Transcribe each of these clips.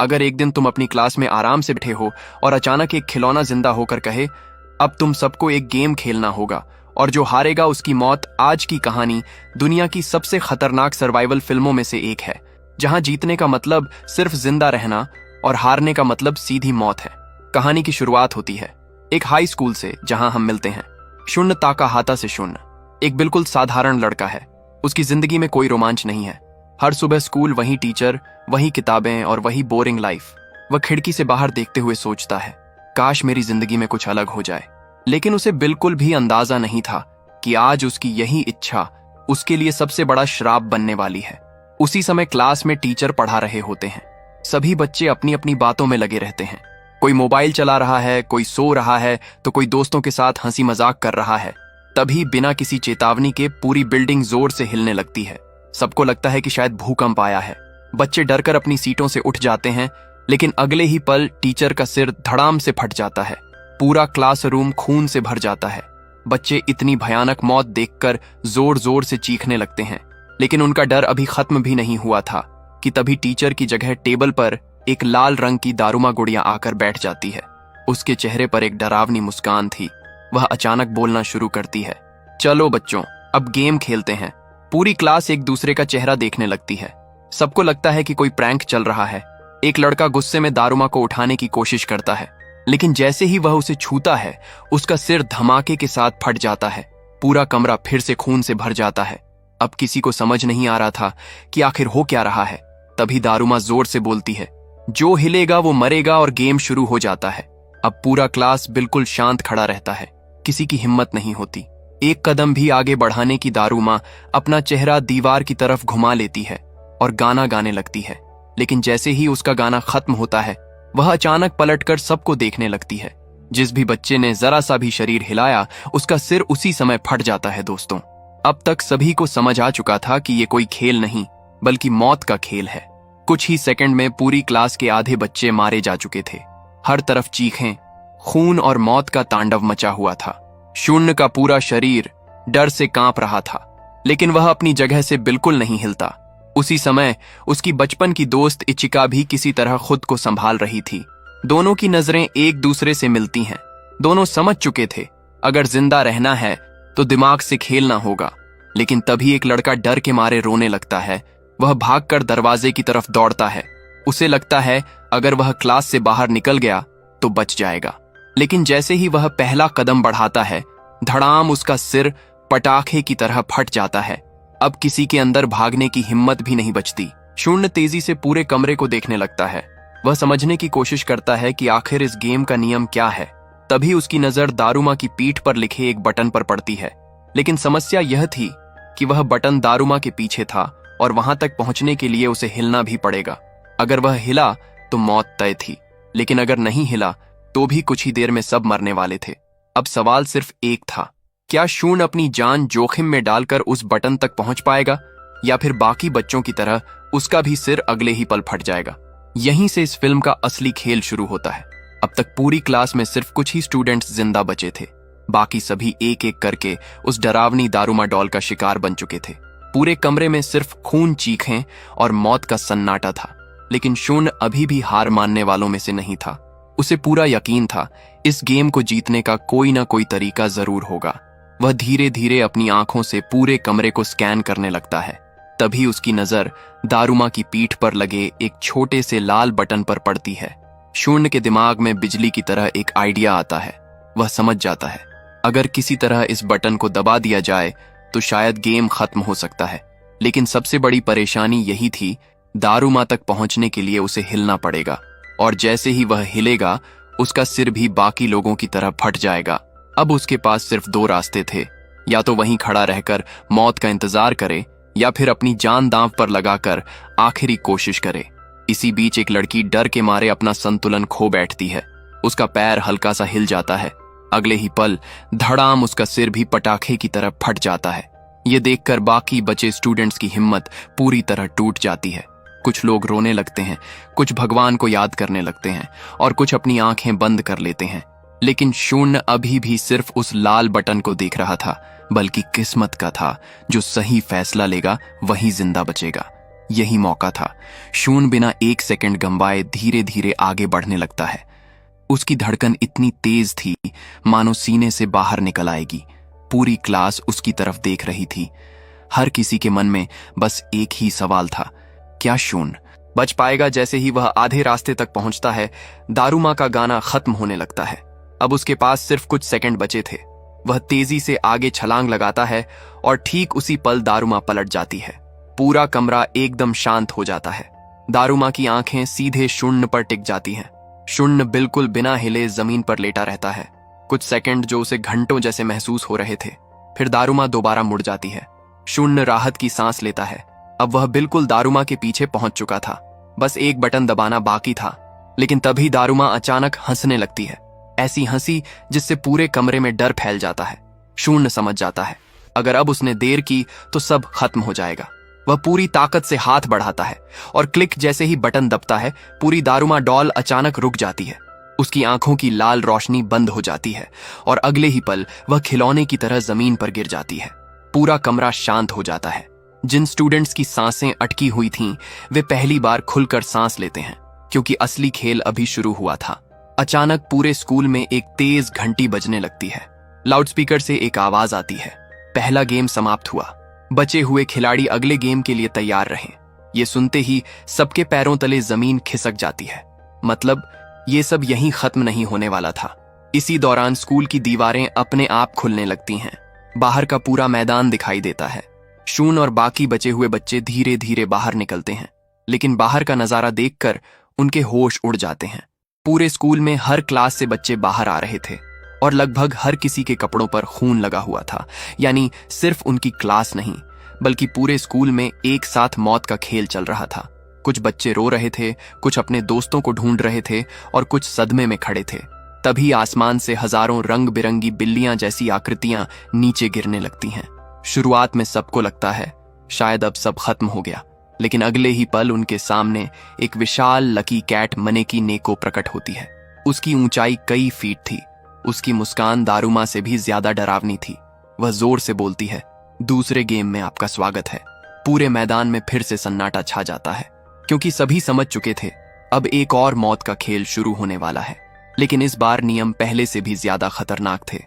अगर एक दिन तुम अपनी क्लास में आराम से बैठे हो और अचानक एक खिलौना जिंदा होकर कहे, अब तुम सबको एक गेम खेलना होगा और जो हारेगा उसकी मौत। आज की कहानी दुनिया की सबसे खतरनाक सर्वाइवल फिल्मों में से एक है, जहां जीतने का मतलब सिर्फ जिंदा रहना और हारने का मतलब सीधी मौत है। कहानी की शुरुआत होती है एक हाई स्कूल से, जहां हम मिलते हैं शून्य ताकाहाता से। शून्य एक बिल्कुल साधारण लड़का है। उसकी जिंदगी में कोई रोमांच नहीं है। हर सुबह स्कूल, वही टीचर, वही किताबें और वही बोरिंग लाइफ। वह खिड़की से बाहर देखते हुए सोचता है, काश मेरी जिंदगी में कुछ अलग हो जाए। लेकिन उसे बिल्कुल भी अंदाजा नहीं था कि आज उसकी यही इच्छा उसके लिए सबसे बड़ा श्राप बनने वाली है। उसी समय क्लास में टीचर पढ़ा रहे होते हैं। सभी बच्चे अपनी अपनी बातों में लगे रहते हैं। कोई मोबाइल चला रहा है, कोई सो रहा है, तो कोई दोस्तों के साथ हंसी मजाक कर रहा है। तभी बिना किसी चेतावनी के पूरी बिल्डिंग जोर से हिलने लगती है। सबको लगता है कि शायद भूकंप आया है। बच्चे डरकर अपनी सीटों से उठ जाते हैं, लेकिन अगले ही पल टीचर का सिर धड़ाम से फट जाता है। पूरा क्लासरूम खून से भर जाता है। बच्चे इतनी भयानक मौत देखकर जोर जोर से चीखने लगते हैं, लेकिन उनका डर अभी खत्म भी नहीं हुआ था कि तभी टीचर की जगह टेबल पर एक लाल रंग की दारूमा गुड़िया आकर बैठ जाती है। उसके चेहरे पर एक डरावनी मुस्कान थी। वह अचानक बोलना शुरू करती है, चलो बच्चों, अब गेम खेलते हैं। पूरी क्लास एक दूसरे का चेहरा देखने लगती है। सबको लगता है कि कोई प्रैंक चल रहा है। एक लड़का गुस्से में दारूमा को उठाने की कोशिश करता है, लेकिन जैसे ही वह उसे छूता है, उसका सिर धमाके के साथ फट जाता है। पूरा कमरा फिर से खून से भर जाता है। अब किसी को समझ नहीं आ रहा था कि आखिर हो क्या रहा है। तभी दारूमा जोर से बोलती है, जो हिलेगा वो मरेगा, और गेम शुरू हो जाता है। अब पूरा क्लास बिल्कुल शांत खड़ा रहता है। किसी की हिम्मत नहीं होती। एक कदम भी आगे बढ़ाने की दारूमा अपना चेहरा दीवार की तरफ घुमा लेती है और गाना गाने लगती है। लेकिन जैसे ही उसका गाना खत्म होता है, वह अचानक पलटकर सबको देखने लगती है। जिस भी बच्चे ने जरा सा भी शरीर हिलाया, उसका सिर उसी समय फट जाता है। दोस्तों, अब तक सभी को समझ आ चुका था कि ये कोई खेल नहीं, बल्कि मौत का खेल है। कुछ ही सेकंड में पूरी क्लास के आधे बच्चे मारे जा चुके थे। हर तरफ चीखें, खून और मौत का तांडव मचा हुआ था। शून्य का पूरा शरीर डर से कांप रहा था, लेकिन वह अपनी जगह से बिल्कुल नहीं हिलता। उसी समय उसकी बचपन की दोस्त इचिका भी किसी तरह खुद को संभाल रही थी। दोनों की नजरें एक दूसरे से मिलती हैं। दोनों समझ चुके थे, अगर जिंदा रहना है तो दिमाग से खेलना होगा। लेकिन तभी एक लड़का डर के मारे रोने लगता है। वह भागकर दरवाजे की तरफ दौड़ता है। उसे लगता है अगर वह क्लास से बाहर निकल गया तो बच जाएगा। लेकिन जैसे ही वह पहला कदम बढ़ाता है, धड़ाम उसका सिर पटाखे की तरह फट जाता है। अब किसी के अंदर भागने की हिम्मत भी नहीं बचती। शून्य तेजी से पूरे कमरे को देखने लगता है। वह समझने की कोशिश करता है कि आखिर इस गेम का नियम क्या है। तभी उसकी नजर दारूमा की पीठ पर लिखे एक बटन पर पड़ती है। लेकिन समस्या यह थी कि वह बटन दारूमा के पीछे था और वहां तक पहुंचने के लिए उसे हिलना भी पड़ेगा। अगर वह हिला तो मौत तय थी, लेकिन अगर नहीं हिला तो भी कुछ ही देर में सब मरने वाले थे। अब सवाल सिर्फ एक था, क्या शून्य अपनी जान जोखिम में डालकर उस बटन तक पहुंच पाएगा, या फिर बाकी बच्चों की तरह उसका भी सिर अगले ही पल फट जाएगा। यहीं से इस फिल्म का असली खेल शुरू होता है। अब तक पूरी क्लास में सिर्फ कुछ ही स्टूडेंट्स जिंदा बचे थे। बाकी सभी एक एक करके उस डरावनी दारूमा डॉल का शिकार बन चुके थे। पूरे कमरे में सिर्फ खून, चीखें और मौत का सन्नाटा था। लेकिन शून्य अभी भी हार मानने वालों में से नहीं था। उसे पूरा यकीन था, इस गेम को जीतने का कोई ना कोई तरीका जरूर होगा। वह धीरे धीरे अपनी आंखों से पूरे कमरे को स्कैन करने लगता है। तभी उसकी नजर दारूमा की पीठ पर लगे एक छोटे से लाल बटन पर पड़ती है। शून्य के दिमाग में बिजली की तरह एक आइडिया आता है। वह समझ जाता है, अगर किसी तरह इस बटन को दबा दिया जाए तो शायद गेम खत्म हो सकता है। लेकिन सबसे बड़ी परेशानी यही थी, दारूमा तक पहुंचने के लिए उसे हिलना पड़ेगा, और जैसे ही वह हिलेगा उसका सिर भी बाकी लोगों की तरह फट जाएगा। अब उसके पास सिर्फ दो रास्ते थे, या तो वहीं खड़ा रहकर मौत का इंतजार करे, या फिर अपनी जान दांव पर लगाकर आखिरी कोशिश करे। इसी बीच एक लड़की डर के मारे अपना संतुलन खो बैठती है। उसका पैर हल्का सा हिल जाता है। अगले ही पल धड़ाम उसका सिर भी पटाखे की तरह फट जाता है। ये देखकर बाकी बचे स्टूडेंट्स की हिम्मत पूरी तरह टूट जाती है। कुछ लोग रोने लगते हैं, कुछ भगवान को याद करने लगते हैं, और कुछ अपनी आंखें बंद कर लेते हैं। लेकिन शून्य अभी भी सिर्फ उस लाल बटन को देख रहा था, बल्कि किस्मत का था। जो सही फैसला लेगा वही जिंदा बचेगा। यही मौका था। शून्य बिना एक सेकंड गंवाए धीरे धीरे आगे बढ़ने लगता है। उसकी धड़कन इतनी तेज थी मानो सीने से बाहर निकल आएगी। पूरी क्लास उसकी तरफ देख रही थी। हर किसी के मन में बस एक ही सवाल था, क्या शून्य बच पाएगा? जैसे ही वह आधे रास्ते तक पहुंचता है, दारूमा का गाना खत्म होने लगता है। अब उसके पास सिर्फ कुछ सेकंड बचे थे। वह तेजी से आगे छलांग लगाता है और ठीक उसी पल दारूमा पलट जाती है। पूरा कमरा एकदम शांत हो जाता है। दारूमा की आंखें सीधे शून्य पर टिक जाती हैं। शून्य बिल्कुल बिना हिले जमीन पर लेटा रहता है। कुछ सेकंड जो उसे घंटों जैसे महसूस हो रहे थे। फिर दारूमा दोबारा मुड़ जाती है। शून्य राहत की सांस लेता है। अब वह बिल्कुल दारूमा के पीछे पहुंच चुका था। बस एक बटन दबाना बाकी था। लेकिन तभी दारूमा अचानक हंसने लगती है। ऐसी हंसी जिससे पूरे कमरे में डर फैल जाता है। शून्य समझ जाता है अगर अब उसने देर की तो सब खत्म हो जाएगा। वह पूरी ताकत से हाथ बढ़ाता है और क्लिक जैसे ही बटन दबता है, पूरी दारूमा डॉल अचानक रुक जाती है। उसकी आंखों की लाल रोशनी बंद हो जाती है और अगले ही पल वह खिलौने की तरह जमीन पर गिर जाती है। पूरा कमरा शांत हो जाता है। जिन स्टूडेंट्स की सांसें अटकी हुई थीं, वे पहली बार खुलकर सांस लेते हैं, क्योंकि असली खेल अभी शुरू हुआ था। अचानक पूरे स्कूल में एक तेज घंटी बजने लगती है। लाउडस्पीकर से एक आवाज आती है, पहला गेम समाप्त हुआ। बचे हुए खिलाड़ी अगले गेम के लिए तैयार रहें। ये सुनते ही सबके पैरों तले जमीन खिसक जाती है। मतलब ये सब यहीं खत्म नहीं होने वाला था। इसी दौरान स्कूल की दीवारें अपने आप खुलने लगती हैं। बाहर का पूरा मैदान दिखाई देता है। शून्य और बाकी बचे हुए बच्चे धीरे धीरे बाहर निकलते हैं, लेकिन बाहर का नजारा देखकर उनके होश उड़ जाते हैं। पूरे स्कूल में हर क्लास से बच्चे बाहर आ रहे थे और लगभग हर किसी के कपड़ों पर खून लगा हुआ था। यानी सिर्फ उनकी क्लास नहीं, बल्कि पूरे स्कूल में एक साथ मौत का खेल चल रहा था। कुछ बच्चे रो रहे थे, कुछ अपने दोस्तों को ढूंढ रहे थे और कुछ सदमे में खड़े थे। तभी आसमान से हजारों रंग बिरंगी बिल्लियां जैसी आकृतियां नीचे गिरने लगती हैं। शुरुआत में सबको लगता है शायद अब सब खत्म हो गया, लेकिन अगले ही पल उनके सामने एक विशाल लकी कैट मनेकी नेको प्रकट होती है। उसकी ऊंचाई कई फीट थी। उसकी मुस्कान दारूमा से भी ज्यादा डरावनी थी। वह जोर से बोलती है, दूसरे गेम में आपका स्वागत है। पूरे मैदान में फिर से सन्नाटा छा जाता है, क्योंकि सभी समझ चुके थे अब एक और मौत का खेल शुरू होने वाला है। लेकिन इस बार नियम पहले से भी ज्यादा खतरनाक थे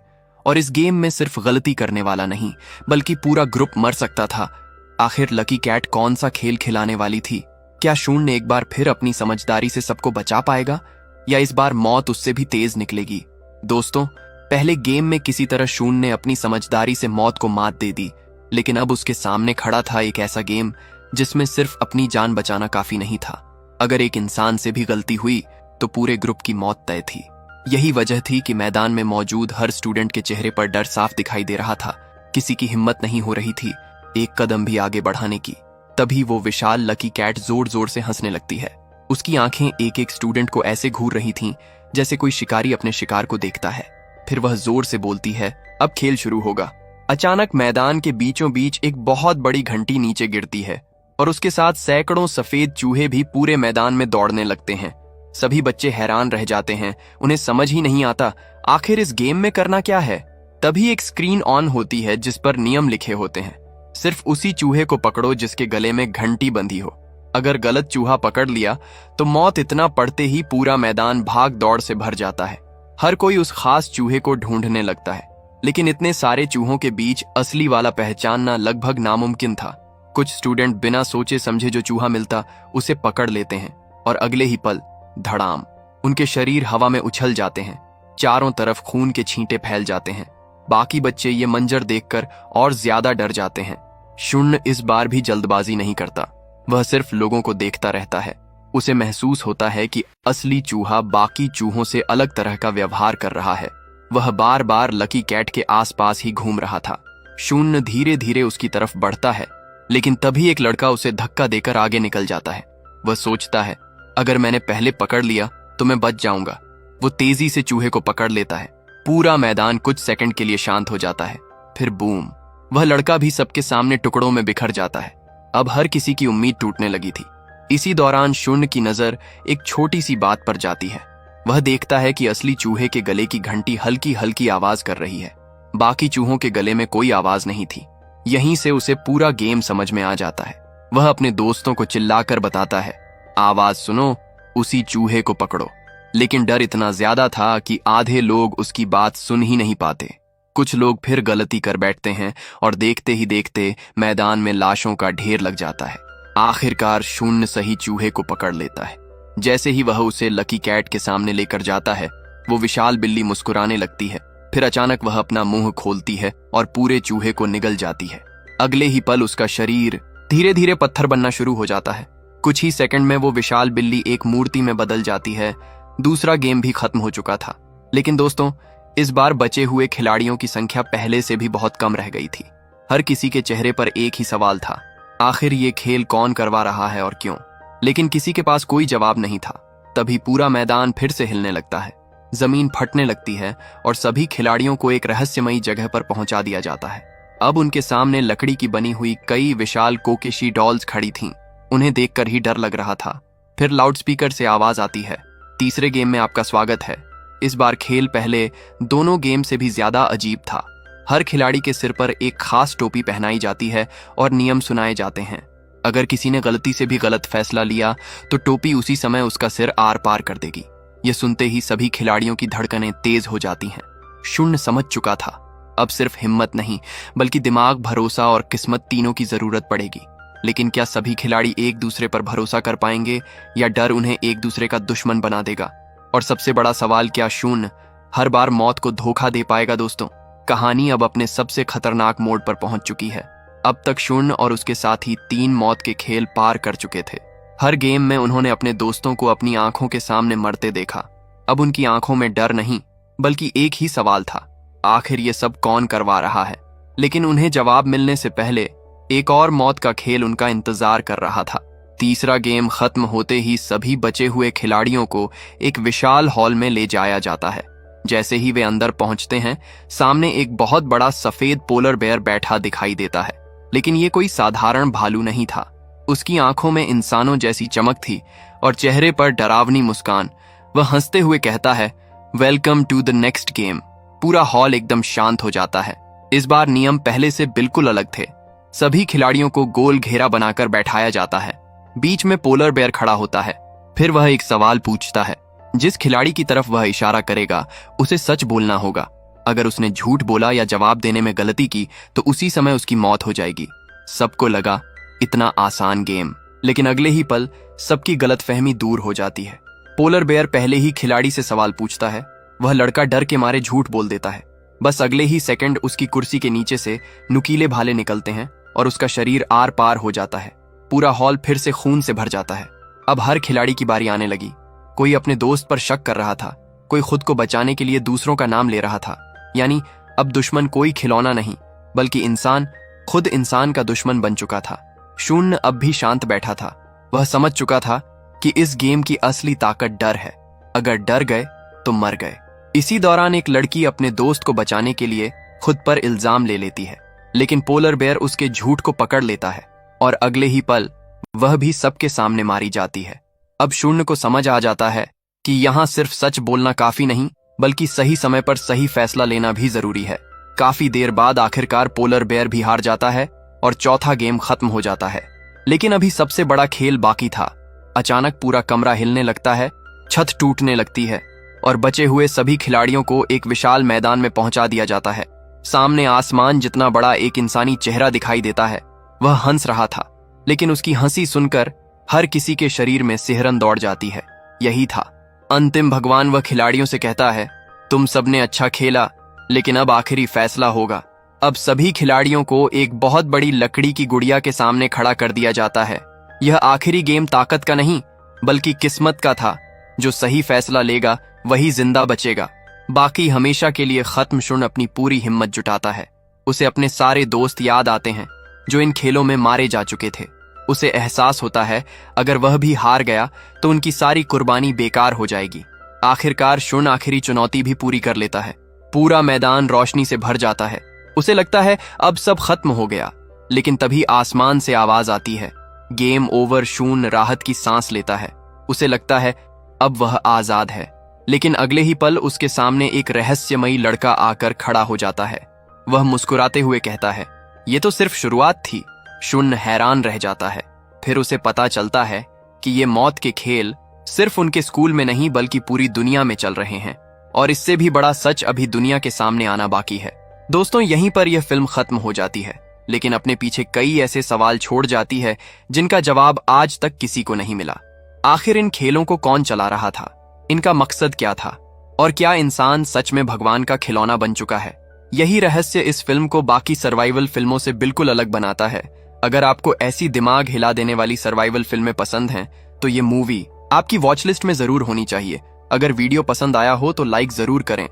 और इस गेम में सिर्फ गलती करने वाला नहीं, बल्कि पूरा ग्रुप मर सकता था। आखिर लकी कैट कौन सा खेल खिलाने वाली थी? क्या शून्य एक बार फिर अपनी समझदारी से सबको बचा पाएगा, या इस बार मौत उससे भी तेज निकलेगी? दोस्तों, पहले गेम में किसी तरह शून्य ने अपनी समझदारी से मौत को मात दे दी, लेकिन अब उसके सामने खड़ा था एक ऐसा गेम जिसमें सिर्फ अपनी जान बचाना काफी नहीं था। अगर एक इंसान से भी गलती हुई तो पूरे ग्रुप की मौत तय थी। यही वजह थी कि मैदान में मौजूद हर स्टूडेंट के चेहरे पर डर साफ दिखाई दे रहा था। किसी की हिम्मत नहीं हो रही थी एक कदम भी आगे बढ़ाने की। तभी वो विशाल लकी कैट जोर जोर से हंसने लगती है। उसकी आंखें एक एक स्टूडेंट को ऐसे घूर रही थीं जैसे कोई शिकारी अपने शिकार को देखता है। फिर वह जोर से बोलती है, अब खेल शुरू होगा। अचानक मैदान के बीचों बीच एक बहुत बड़ी घंटी नीचे गिरती है और उसके साथ सैकड़ों सफेद चूहे भी पूरे मैदान में दौड़ने लगते हैं। सभी बच्चे हैरान रह जाते हैं। उन्हें समझ ही नहीं आता आखिर इस गेम में करना क्या है। तभी एक स्क्रीन ऑन होती है जिस पर नियम लिखे होते हैं। सिर्फ उसी चूहे को पकड़ो जिसके गले में घंटी बंधी हो। अगर गलत चूहा पकड़ लिया तो मौत इतना पड़ते ही पूरा मैदान भाग दौड़ से भर जाता है। हर कोई उस खास चूहे को ढूंढने लगता है, लेकिन इतने सारे चूहों के बीच असली वाला पहचानना लगभग नामुमकिन था। कुछ स्टूडेंट बिना सोचे समझे जो चूहा मिलता उसे पकड़ लेते हैं और अगले ही पल धड़ाम, उनके शरीर हवा में उछल जाते हैं। चारों तरफ खून के छींटे फैल जाते हैं। बाकी बच्चे ये मंजर देखकर और ज्यादा डर जाते हैं। शून्य इस बार भी जल्दबाजी नहीं करता। वह सिर्फ लोगों को देखता रहता है। उसे महसूस होता है कि असली चूहा बाकी चूहों से अलग तरह का व्यवहार कर रहा है। वह बार बार लकी कैट के आसपास ही घूम रहा था। शून्य धीरे धीरे उसकी तरफ बढ़ता है, लेकिन तभी एक लड़का उसे धक्का देकर आगे निकल जाता है। वह सोचता है, अगर मैंने पहले पकड़ लिया तो मैं बच जाऊंगा। वो तेजी से चूहे को पकड़ लेता है। पूरा मैदान कुछ सेकंड के लिए शांत हो जाता है। फिर बूम, वह लड़का भी सबके सामने टुकड़ों में बिखर जाता है। अब हर किसी की उम्मीद टूटने लगी थी। इसी दौरान शून्य की नजर एक छोटी सी बात पर जाती है। वह देखता है कि असली चूहे के गले की घंटी हल्की हल्की आवाज कर रही है। बाकी चूहों के गले में कोई आवाज नहीं थी। यहीं से उसे पूरा गेम समझ में आ जाता है। वह अपने दोस्तों को चिल्लाकर बताता है, आवाज सुनो, उसी चूहे को पकड़ो। लेकिन डर इतना ज्यादा था कि आधे लोग उसकी बात सुन ही नहीं पाते। कुछ लोग फिर गलती कर बैठते हैं और देखते ही देखते मैदान में लाशों का ढेर लग जाता है। आखिरकार शून्य सही चूहे को पकड़ लेता है। जैसे ही वह उसे लकी कैट के सामने लेकर जाता है, वो विशाल बिल्ली मुस्कुराने लगती है। फिर अचानक वह अपना मुंह खोलती है और पूरे चूहे को निगल जाती है। अगले ही पल उसका शरीर धीरे धीरे पत्थर बनना शुरू हो जाता है। कुछ ही सेकंड में वो विशाल बिल्ली एक मूर्ति में बदल जाती है। दूसरा गेम भी खत्म हो चुका था। लेकिन दोस्तों, इस बार बचे हुए खिलाड़ियों की संख्या पहले से भी बहुत कम रह गई थी। हर किसी के चेहरे पर एक ही सवाल था, आखिर ये खेल कौन करवा रहा है और क्यों? लेकिन किसी के पास कोई जवाब नहीं था। तभी पूरा मैदान फिर से हिलने लगता है, जमीन फटने लगती है और सभी खिलाड़ियों को एक रहस्यमयी जगह पर पहुंचा दिया जाता है। अब उनके सामने लकड़ी की बनी हुई कई विशाल कोकेशी डॉल्स खड़ी थीं। उन्हें देखकर ही डर लग रहा था। फिर लाउडस्पीकर से आवाज आती है, तीसरे गेम में आपका स्वागत है। इस बार खेल पहले दोनों गेम से भी ज्यादा अजीब था। हर खिलाड़ी के सिर पर एक खास टोपी पहनाई जाती है और नियम सुनाए जाते हैं। अगर किसी ने गलती से भी गलत फैसला लिया तो टोपी उसी समय उसका सिर आर पार कर देगी। यह सुनते ही सभी खिलाड़ियों की धड़कनें तेज हो जाती हैं। शून्य समझ चुका था, अब सिर्फ हिम्मत नहीं बल्कि दिमाग, भरोसा और किस्मत तीनों की जरूरत पड़ेगी। लेकिन क्या सभी खिलाड़ी एक दूसरे पर भरोसा कर पाएंगे या डर उन्हें एक दूसरे का दुश्मन बना देगा? और सबसे बड़ा सवाल, क्या शून्य हर बार मौत को धोखा दे पाएगा? दोस्तों, कहानी अब अपने सबसे खतरनाक मोड़ पर पहुंच चुकी है। अब तक शून्य और उसके साथी 3 मौत के खेल पार कर चुके थे। हर गेम में उन्होंने अपने दोस्तों को अपनी आंखों के सामने मरते देखा। अब उनकी आंखों में डर नहीं बल्कि एक ही सवाल था, आखिर ये सब कौन करवा रहा है? लेकिन उन्हें जवाब मिलने से पहले एक और मौत का खेल उनका इंतजार कर रहा था। तीसरा गेम खत्म होते ही सभी बचे हुए खिलाड़ियों को एक विशाल हॉल में ले जाया जाता है। जैसे ही वे अंदर पहुंचते हैं, सामने एक बहुत बड़ा सफेद पोलर बेयर बैठा दिखाई देता है। लेकिन ये कोई साधारण भालू नहीं था। उसकी आंखों में इंसानों जैसी चमक थी और चेहरे पर डरावनी मुस्कान। वह हंसते हुए कहता है, welcome to the next game. पूरा हॉल एकदम शांत हो जाता है। इस बार नियम पहले से बिल्कुल अलग थे। सभी खिलाड़ियों को गोल घेरा बनाकर बैठाया जाता है। बीच में पोलर बेयर खड़ा होता है। फिर वह एक सवाल पूछता है। जिस खिलाड़ी की तरफ वह इशारा करेगा उसे सच बोलना होगा। अगर उसने झूठ बोला या जवाब देने में गलती की तो उसी समय उसकी मौत हो जाएगी। सबको लगा इतना आसान गेम, लेकिन अगले ही पल सबकी गलतफहमी दूर हो जाती है। पोलर बेयर पहले ही खिलाड़ी से सवाल पूछता है। वह लड़का डर के मारे झूठ बोल देता है। बस अगले ही सेकंड उसकी कुर्सी के नीचे से नुकीले भाले निकलते हैं और उसका शरीर आर पार हो जाता है। पूरा हॉल फिर से खून से भर जाता है। अब हर खिलाड़ी की बारी आने लगी। कोई अपने दोस्त पर शक कर रहा था, कोई खुद को बचाने के लिए दूसरों का नाम ले रहा था। यानी अब दुश्मन कोई खिलौना नहीं बल्कि इंसान, खुद इंसान का दुश्मन बन चुका था। शून्य अब भी शांत बैठा था। वह समझ चुका था कि इस गेम की असली ताकत डर है। अगर डर गए तो मर गए। इसी दौरान एक लड़की अपने दोस्त को बचाने के लिए खुद पर इल्जाम ले लेती है, लेकिन पोलर बेयर उसके झूठ को पकड़ लेता है और अगले ही पल वह भी सबके सामने मारी जाती है। अब शून्य को समझ आ जाता है कि यहाँ सिर्फ सच बोलना काफी नहीं बल्कि सही समय पर सही फैसला लेना भी जरूरी है। काफी देर बाद आखिरकार पोलर बेयर भी हार जाता है और चौथा गेम खत्म हो जाता है। लेकिन अभी सबसे बड़ा खेल बाकी था। अचानक पूरा कमरा हिलने लगता है, छत टूटने लगती है और बचे हुए सभी खिलाड़ियों को एक विशाल मैदान में पहुंचा दिया जाता है। सामने आसमान जितना बड़ा एक इंसानी चेहरा दिखाई देता है। वह हंस रहा था, लेकिन उसकी हंसी सुनकर हर किसी के शरीर में सिहरन दौड़ जाती है। यही था अंतिम भगवान। वह खिलाड़ियों से कहता है, तुम सबने अच्छा खेला, लेकिन अब आखिरी फैसला होगा। अब सभी खिलाड़ियों को एक बहुत बड़ी लकड़ी की गुड़िया के सामने खड़ा कर दिया जाता है। यह आखिरी गेम ताकत का नहीं बल्कि किस्मत का था। जो सही फैसला लेगा वही जिंदा बचेगा, बाकी हमेशा के लिए खत्म। शून्य अपनी पूरी हिम्मत जुटाता है। उसे अपने सारे दोस्त याद आते हैं जो इन खेलों में मारे जा चुके थे। उसे एहसास होता है अगर वह भी हार गया तो उनकी सारी कुर्बानी बेकार हो जाएगी। आखिरकार शून्य आखिरी चुनौती भी पूरी कर लेता है। पूरा मैदान रोशनी से भर जाता है। उसे लगता है अब सब खत्म हो गया, लेकिन तभी आसमान से आवाज आती है, गेम ओवर। शून्य राहत की सांस लेता है। उसे लगता है अब वह आजाद है। लेकिन अगले ही पल उसके सामने एक रहस्यमयी लड़का आकर खड़ा हो जाता है। वह मुस्कुराते हुए कहता है, ये तो सिर्फ शुरुआत थी। शून्य हैरान रह जाता है। फिर उसे पता चलता है कि ये मौत के खेल सिर्फ उनके स्कूल में नहीं बल्कि पूरी दुनिया में चल रहे हैं, और इससे भी बड़ा सच अभी दुनिया के सामने आना बाकी है। दोस्तों, यहीं पर यह फिल्म खत्म हो जाती है, लेकिन अपने पीछे कई ऐसे सवाल छोड़ जाती है जिनका जवाब आज तक किसी को नहीं मिला। आखिर इन खेलों को कौन चला रहा था, इनका मकसद क्या था, और क्या इंसान सच में भगवान का खिलौना बन चुका है? यही रहस्य इस फिल्म को बाकी सर्वाइवल फिल्मों से बिल्कुल अलग बनाता है। अगर आपको ऐसी दिमाग हिला देने वाली सर्वाइवल फिल्में पसंद हैं, तो ये मूवी आपकी वॉच लिस्ट में जरूर होनी चाहिए। अगर वीडियो पसंद आया हो तो लाइक जरूर करें।